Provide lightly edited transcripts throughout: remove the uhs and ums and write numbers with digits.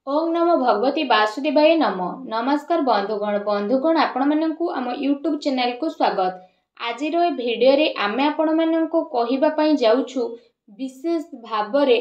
ओम नमो भगवती वासुदेवाय नमो। नमस्कार बंधुगण आपण मानकु आम यूट्यूब चैनल को स्वागत। आज भिडियो रे आमे आपण मानकु कहिबा पई जाउछु विशेष भाबरे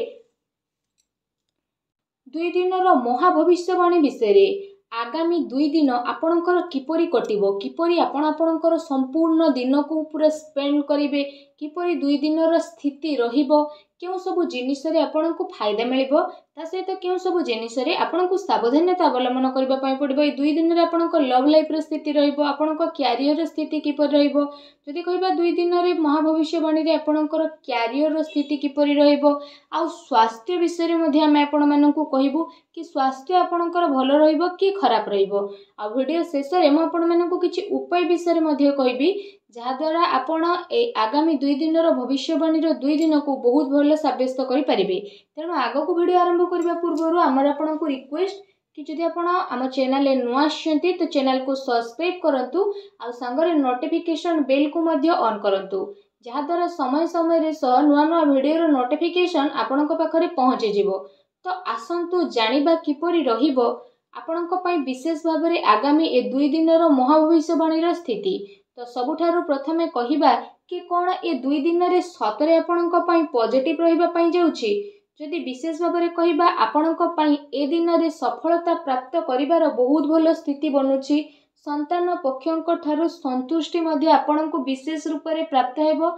2 दिनर महाभविष्यवाणी विषय। आगामी 2 दिन आपणकर किपरि कटिबो, किपरि आपणकर संपूर्ण दिन को पूरा स्पेंड करिवे, किपरि 2 दिनर स्थिति रहिबो, क्यों सब जिनिस रे आपणको फायदा मिलिबो, ता सहित क्यों सब जिनिस रे आपणको सावधानता अवलंबन करबा पई पड़िबो। ए 2 दिन रे आपणको लव लाइफ रे स्थिति रहिबो, आपणको कैरियर स्थिति किपरि रहिबो। जदि कहबा 2 दिन रे महाभविष्यवाणी रे आपणकर कैरियर स्थिति किपरि रहिबो, आ स्वास्थ्य विषय रे मध्ये हम आपण माननकु कहिबो कि स्वास्थ्य आपणकर भलो रहिबो कि खराब रहिबो। आ वीडियो शेष रे म आपण माननकु किछि उपाय विषय रे मध्ये कहिबी, जहा द्वारा आपण ए आगामी 2 दिनर भविष्यवाणी रो 2 दिन को बहुत भलो साब्यस्त करि परिबे। तेणु आगो को वीडियो आरंभ करबा पूर्व हमर आपणकु रिक्वेस्ट कि जदि आपण आम चैनल रे नुआ आछंती तो चैनल को सब्सक्राइब करंतु, आ संगरे नोटिफिकेशन बेल को मध्ये ऑन करंतु, जहा द्वारा समय समय रे नुआ नुआ वीडियो रो नोटिफिकेशन आपणक पाखरे पहुंची जिवो। तो आसंतु जानिबा किपरि रहिबो आपणक पई विशेष भाबरे आगामी ए 2 दिनर महाभविष्यवाणी रो स्थिति। तो सबुठारु प्रथमे कहिबा कि कोन ए 2 दिन रे सतरे आपणक पई पॉजिटिव रहिबा पई जाउछि। जदि विशेष भाबरे कहिबा आपणक पई ए दिन रे सफलता प्राप्त करिवार बहुत भलो स्थिति बनुछि। संतान पक्षंक ठारु संतुष्टि मध्ये आपणक विशेष रूप रे प्राप्त हेबो।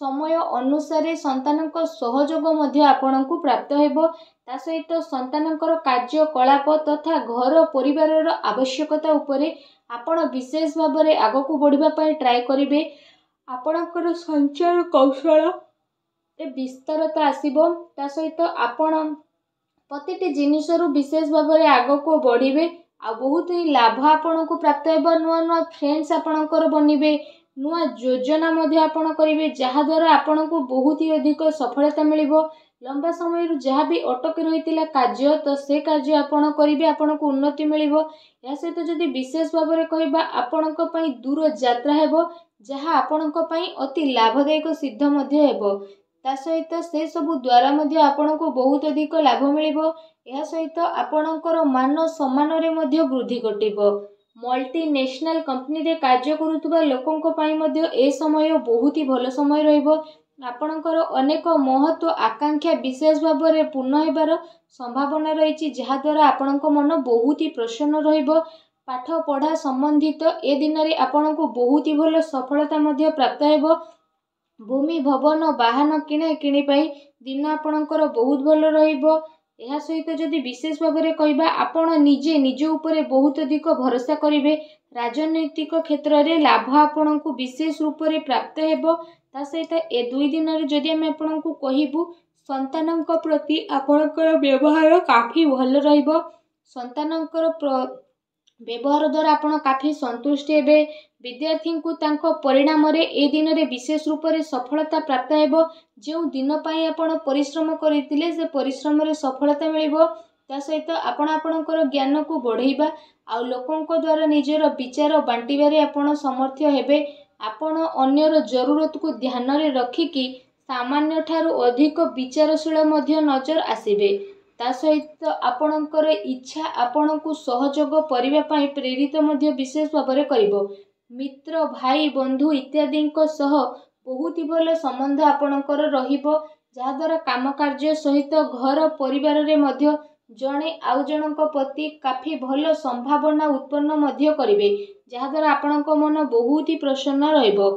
समय अनुसार संतानक सहयोग मध्ये आपणक प्राप्त हेबो। ता सहित संतानकर कार्यकलाप तथा घर परिवार आवश्यकता उपरे आपण विशेष भाबरे आगको बढ़िबा पई ट्राई करिवे। आपणकर संचार कौशल ए विस्तारता आसीबो। ता सहित आपण प्रतिटी जिनिसरु विशेष भाबरे आगको बढ़िबे। आ बहुत ही लाभ आपणको प्राप्त हेबो। नुआ नुआ फ्रेंड्स आपणकर बनिबे, नुआ योजना मध्ये आपण करिवे, जहा द्वारा आपणको बहुत ही अधिक सफलता मिलिबो। लंबा समय रु जहा भी अटक रहितिला कार्य, तो से कार्य आपण करिवे, आपणको उन्नति मिलिबो। या सहित जदि विशेष भाबरे कहिबा आपणको पई दूर यात्रा हेबो, जहा आपणको पई अति लाभदायक सिद्ध मध्ये हेबो। ता सहित से सब द्वारा मध्ये आपणको बहुत अधिक लाभ मिलिबो। या सहित आपणकर मान सम्मान रे मध्ये वृद्धि घटिबो। मल्टीनेशनल कंपनी रे कार्य करुतबा लोकंको पई मध्ये ए समय बहुत ही भलो समय रहिबो। आपणकर अनेक महत्व आकांक्षा विशेष भाबरे पूर्ण हेबार संभावना रहिछि, जहा द्वारा आपणको मन बहुत ही प्रसन्न रहिबो। पाठ पढ़ा संबंधित ए दिन रे आपणको बहुत ही भलो सफलता मध्ये प्राप्त हेबो। भूमि भवन वाहन किणे किणी पई दिन आपणकर बहुत भलो रहिबो। एहा सहित जदि विशेष भाबरे कहिबा आपण निजे निज उपरे बहुत अधिक भरोसा करिवे। राजनैतिक क्षेत्र रे लाभ आपणको विशेष रूप रे प्राप्त हेबो। ता सहित ए 2 दिन रे जदि हम आपणको कहिबु, संतानक प्रति आपणकर व्यवहार काफी भलो रहिबो। संतानकर व्यवहार द्वारा आपण काफी संतुष्ट हेबे। विद्यार्थी को तांको परिणाम रे ए दिन रे विशेष रूप रे सफलता प्राप्त हेबो। जो दिन पई आपण परिश्रम करितिले से परिश्रम रे सफलता मिलिबो। ता सहित आपण आपणकर ज्ञान को बढ़ाइबा आ लोकंक द्वारा निजर विचार बांटिबारे आपण समर्थ हेबे। आपण अन्यर जरूरत को ध्यान रे रखिकी सामान्य ठारू अधिक विचारशील मध्ये नजर आसीबे। ता सहित आपणकर इच्छा आपणको सहयोग करिबा पई प्रेरित मध्ये विशेष भाबरे करिवो। मित्र भाई बंधु इत्यादि सह बहुत ही भलो संबंध आपणकर रहिबो, जहा द्वारा काम कार्य सहित घर परिवार रे मध्ये जणे आउ जनक प्रति काफी भलो संभावना उत्पन्न मध्ये करिवे, जहा द्वारा आपणको मन बहुत ही प्रसन्न रहिबो।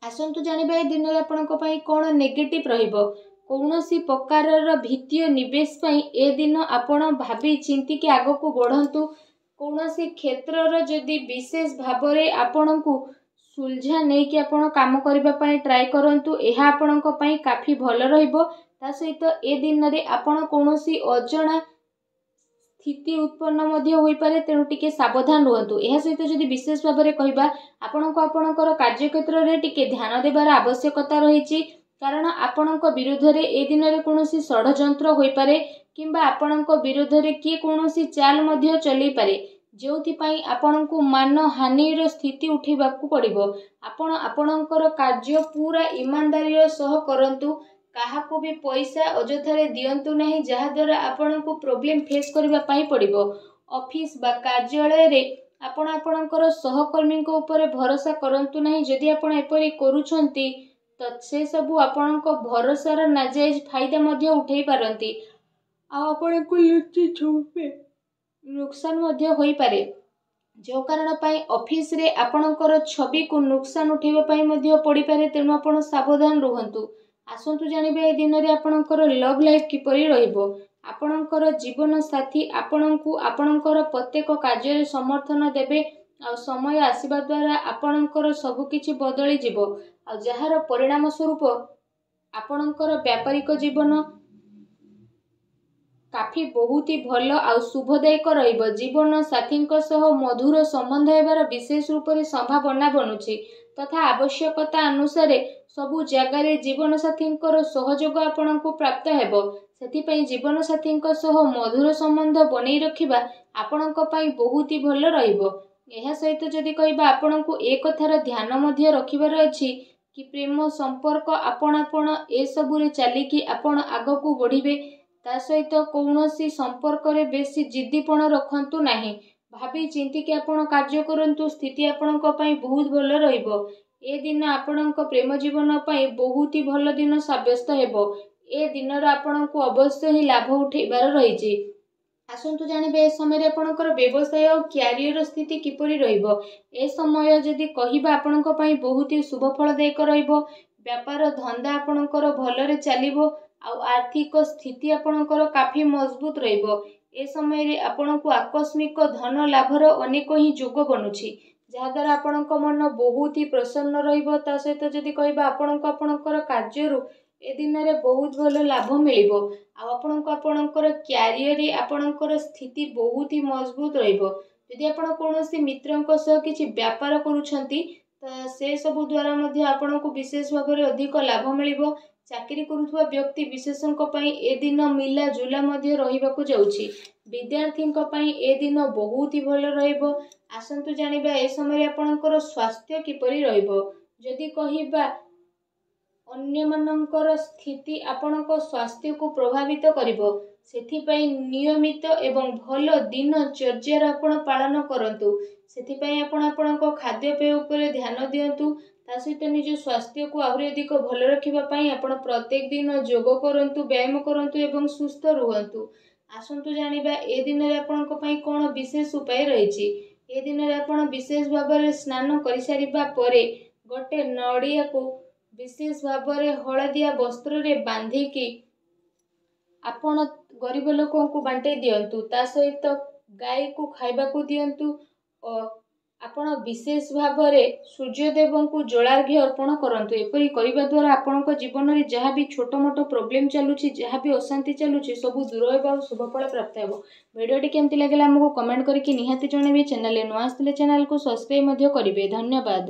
आसंतु जानिबा ए दिन रे आपणको पई कोन नेगेटिव रहिबो। कौनसी प्रकारर वित्तीय निवेश पई ए दिन आपण भाबी चिंती के आगो को बढ़ंतु। कौनसी क्षेत्रर जदि विशेष भाबरे आपणको सुलझा नै कि आपण काम करबा पई ट्राई करंतु, एहा आपणको पई काफी भलो रहिबो। ता सहित ए दिन रे आपण कौनसी अजणा स्थिति उत्पन्न मध्ये होई पारे, तेणु टिके सावधान रहंतु। एहा सहित जदि विशेष भाबरे कहिबा आपणको आपणकर कार्य क्षेत्र रे टिके ध्यान देबार आवश्यकता रहिछि, कारण आपणक विरोध रे ए दिन रे कोनोसी षडयंत्र होई पारे, किंबा आपणक विरोध रे किए कोनोसी चाल मध्ये चली पारे, जोथि पई आपणको मान हानि रो स्थिति उठिबाकू पड़िबो। आपण आपणकर कार्य पूरा ईमानदारी सह करंतु, କାହାକୁ ବି ପଇସା ଅଯଥାରେ ଦିଅନ୍ତୁ ନାହିଁ, ଯାହାଦ୍ୱାରା ଆପଣଙ୍କୁ ପ୍ରୋବ୍ଲେମ୍ ଫେସ୍ କରିବା ପାଇଁ ପଡ଼ିବ। ଅଫିସ୍ ବା କାର୍ଯ୍ୟାଳୟରେ ଆପଣ ଆପଣଙ୍କର ସହକର୍ମୀଙ୍କ ଉପରେ ଭରସା କରନ୍ତୁ ନାହିଁ। ଯଦି ଆପଣ ଏପରି କରୁଛନ୍ତି ତ ସେସବୁ ଆପଣଙ୍କ ଭରସାର ନାଜାଏଜ ଫାଇଦା ମଧ୍ୟ ଉଠାଇ ପାରନ୍ତି, ଆଉ ଆପଣଙ୍କୁ ଲୁଚି ଛୁପି ନୁକସାନ ମଧ୍ୟ ହୋଇପାରେ, ଯେଉଁ କାରଣ ପାଇଁ ଅଫିସରେ ଆପଣଙ୍କର ଛବିକୁ ନୁକସାନ ଉଠାଇବା ପାଇଁ ମଧ୍ୟ ପଡ଼ିପାରେ। ତେଣୁ ଆପଣ ସାବଧାନ ରୁହନ୍ତୁ। ଆସନ୍ତୁ ଜାଣିବା ଏ ଦିନରେ ଆପଣଙ୍କର ଲଭ୍ ଲାଇଫ୍ କିପରି ରହିବ। ଆପଣଙ୍କର ଜୀବନ ସାଥୀ ଆପଣଙ୍କୁ ଆପଣଙ୍କର ପ୍ରତ୍ୟେକ କାର୍ଯ୍ୟରେ ସମର୍ଥନ ଦେବେ, ଆଉ ସମୟ ଆସିବା ଦ୍ୱାରା ଆପଣଙ୍କର ସବୁକିଛି ବଦଳିଯିବ, ଆଉ ଯାହାର ପରିଣାମ ସ୍ୱରୂପ ଆପଣଙ୍କର ବ୍ୟାପାରିକ ଜୀବନ କାଫି ବହୁତ ଭଲ ଆଉ ଶୁଭଦାୟକ ରହିବ। ଜୀବନ ସାଥୀଙ୍କ ସହ ମଧୁର ସମ୍ବନ୍ଧ ହେବାର ବିଶେଷ ରୂପରେ ସମ୍ଭାବନା ବନୁଛି, ତଥା ଆବଶ୍ୟକତା ଅନୁସାରେ ସବୁ ଜାଗାରେ ଜୀବନସାଥୀଙ୍କର ସହଯୋଗ ଆପଣଙ୍କୁ ପ୍ରାପ୍ତ ହେବ। ସେଥିପାଇଁ ଜୀବନସାଥୀଙ୍କ ସହ ମଧୁର ସମ୍ବନ୍ଧ ବନେଇ ରଖିବା ଆପଣଙ୍କ ପାଇଁ ବହୁତ ଭଲ ରହିବ। ଏହା ସହିତ ଯଦି କହିବା, ଆପଣଙ୍କୁ ଏ କଥାର ଧ୍ୟାନ ମଧ୍ୟ ରଖିବାର ଅଛି କି ପ୍ରେମ ସମ୍ପର୍କ ଆପଣ ଏସବୁରେ ଚାଲିକି ଆପଣ ଆଗକୁ ବଢ଼ିବେ। ତା ସହିତ କୌଣସି ସମ୍ପର୍କରେ ବେଶୀ ଜିଦ୍ଦିପଣ ରଖନ୍ତୁ ନାହିଁ। ଭାବି ଚିନ୍ତିକି ଆପଣ କାର୍ଯ୍ୟ କରନ୍ତୁ। ସ୍ଥିତି ଆପଣଙ୍କ ପାଇଁ ବହୁତ ଭଲ ରହିବ। ଏ ଦିନ ଆପଣଙ୍କ ପ୍ରେମ ଜୀବନ ପାଇଁ ବହୁତ ଭଲ ଦିନ ସାବ୍ୟସ୍ତ ହେବ। ଏ ଦିନର ଆପଣଙ୍କୁ ଅବଶ୍ୟ ହିଁ ଲାଭ ଉଠାଇବାର ରହିଛି। ଆସନ୍ତୁ ଜାଣିବେ ଏ ସମୟରେ ଆପଣଙ୍କର ବ୍ୟବସାୟ ଓ କ୍ୟାରିୟର ସ୍ଥିତି କିପରି ରହିବ। ଏ ସମୟ ଯଦି କହିବା ଆପଣଙ୍କ ପାଇଁ ବହୁତ ଶୁଭ ଫଳଦାୟକ ରହିବ। ବ୍ୟାପାର ଧନ୍ଦା ଆପଣଙ୍କର ଭଲରେ ଚାଲିବ, ଆଉ ଆର୍ଥିକ ସ୍ଥିତି ଆପଣଙ୍କର କାଫି ମଜବୁତ ରହିବ। ଏ ସମୟରେ ଆପଣଙ୍କୁ ଆକସ୍ମିକ ଧନ ଲାଭର ଅନେକ ହିଁ ଯୋଗ ବନୁଛି, ଯାହାଦ୍ୱାରା ଆପଣଙ୍କ ମନ ବହୁତ ହି ପ୍ରସନ୍ନ ରହିବ। ତା ସହିତ ଯଦି କହିବା ଆପଣଙ୍କୁ ଆପଣଙ୍କର କାର୍ଯ୍ୟରୁ ଏ ଦିନରେ ବହୁତ ଭଲ ଲାଭ ମିଳିବ, ଆଉ ଆପଣଙ୍କୁ ଆପଣଙ୍କର କ୍ୟାରିୟରରେ ଆପଣଙ୍କର ସ୍ଥିତି ବହୁତ ହି ମଜବୁତ ରହିବ। ଯଦି ଆପଣ କୌଣସି ମିତ୍ରଙ୍କ ସହ କିଛି ବ୍ୟାପାର କରୁଛନ୍ତି ତ ସେସବୁ ଦ୍ୱାରା ମଧ୍ୟ ଆପଣଙ୍କୁ ବିଶେଷ ଭାବରେ ଅଧିକ ଲାଭ ମିଳିବ। ଚାକିରି କରୁଥିବା ବ୍ୟକ୍ତି ବିଶେଷଙ୍କ ପାଇଁ ଏ ଦିନ ମିଲାଜୁଲା ମଧ୍ୟ ରହିବାକୁ ଯାଉଛି। ବିଦ୍ୟାର୍ଥୀଙ୍କ ପାଇଁ ଏ ଦିନ ବହୁତ ହି ଭଲ ରହିବ। ଆସନ୍ତୁ ଜାଣିବା ଏ ସମୟରେ ଆପଣଙ୍କର ସ୍ୱାସ୍ଥ୍ୟ କିପରି ରହିବ। ଯଦି କହିବା ଅନ୍ୟମାନଙ୍କର ସ୍ଥିତି ଆପଣଙ୍କ ସ୍ୱାସ୍ଥ୍ୟକୁ ପ୍ରଭାବିତ କରିବ, ସେଥିପାଇଁ ନିୟମିତ ଏବଂ ଭଲ ଦିନଚର୍ଯ୍ୟାର ଆପଣ ପାଳନ କରନ୍ତୁ। ସେଥିପାଇଁ ଆପଣ ଆପଣଙ୍କ ଖାଦ୍ୟପେୟ ଉପରେ ଧ୍ୟାନ ଦିଅନ୍ତୁ। ତା ସହିତ ନିଜ ସ୍ୱାସ୍ଥ୍ୟକୁ ଆହୁରି ଅଧିକ ଭଲ ରଖିବା ପାଇଁ ଆପଣ ପ୍ରତ୍ୟେକ ଦିନ ଯୋଗ କରନ୍ତୁ, ବ୍ୟାୟାମ କରନ୍ତୁ ଏବଂ ସୁସ୍ଥ ରୁହନ୍ତୁ। ଆସନ୍ତୁ ଜାଣିବା ଏ ଦିନରେ ଆପଣଙ୍କ ପାଇଁ କ'ଣ ବିଶେଷ ଉପାୟ ରହିଛି। ଏ ଦିନରେ ଆପଣ ବିଶେଷ ଭାବରେ ସ୍ନାନ କରିସାରିବା ପରେ ଗୋଟେ ନଡ଼ିଆକୁ ବିଶେଷ ଭାବରେ ହଳଦିଆ ବସ୍ତ୍ରରେ ବାନ୍ଧିକି ଆପଣ ଗରିବ ଲୋକଙ୍କୁ ବାଣ୍ଟେଇ ଦିଅନ୍ତୁ। ତା ସହିତ ଗାଈକୁ ଖାଇବାକୁ ଦିଅନ୍ତୁ ଓ ଆପଣ ବିଶେଷ ଭାବରେ ସୂର୍ଯ୍ୟଦେବଙ୍କୁ ଜଳାର୍ଘ୍ୟ ଅର୍ପଣ କରନ୍ତୁ। ଏପରି କରିବା ଦ୍ୱାରା ଆପଣଙ୍କ ଜୀବନରେ ଯାହା ବି ଛୋଟ ମୋଟ ପ୍ରୋବ୍ଲେମ୍ ଚାଲୁଛି, ଯାହା ବି ଅଶାନ୍ତି ଚାଲୁଛି, ସବୁ ଦୂର ହେବ ଆଉ ଶୁଭଫଳ ପ୍ରାପ୍ତ ହେବ। ଭିଡ଼ିଓଟି କେମିତି ଲାଗିଲା ଆମକୁ କମେଣ୍ଟ କରିକି ନିହାତି ଜଣାଇବେ। ଚ୍ୟାନେଲରେ ନୂଆ ଆସିଥିଲେ ଚ୍ୟାନେଲକୁ ସବସ୍କ୍ରାଇବ୍ ମଧ୍ୟ କରିବେ। ଧନ୍ୟବାଦ।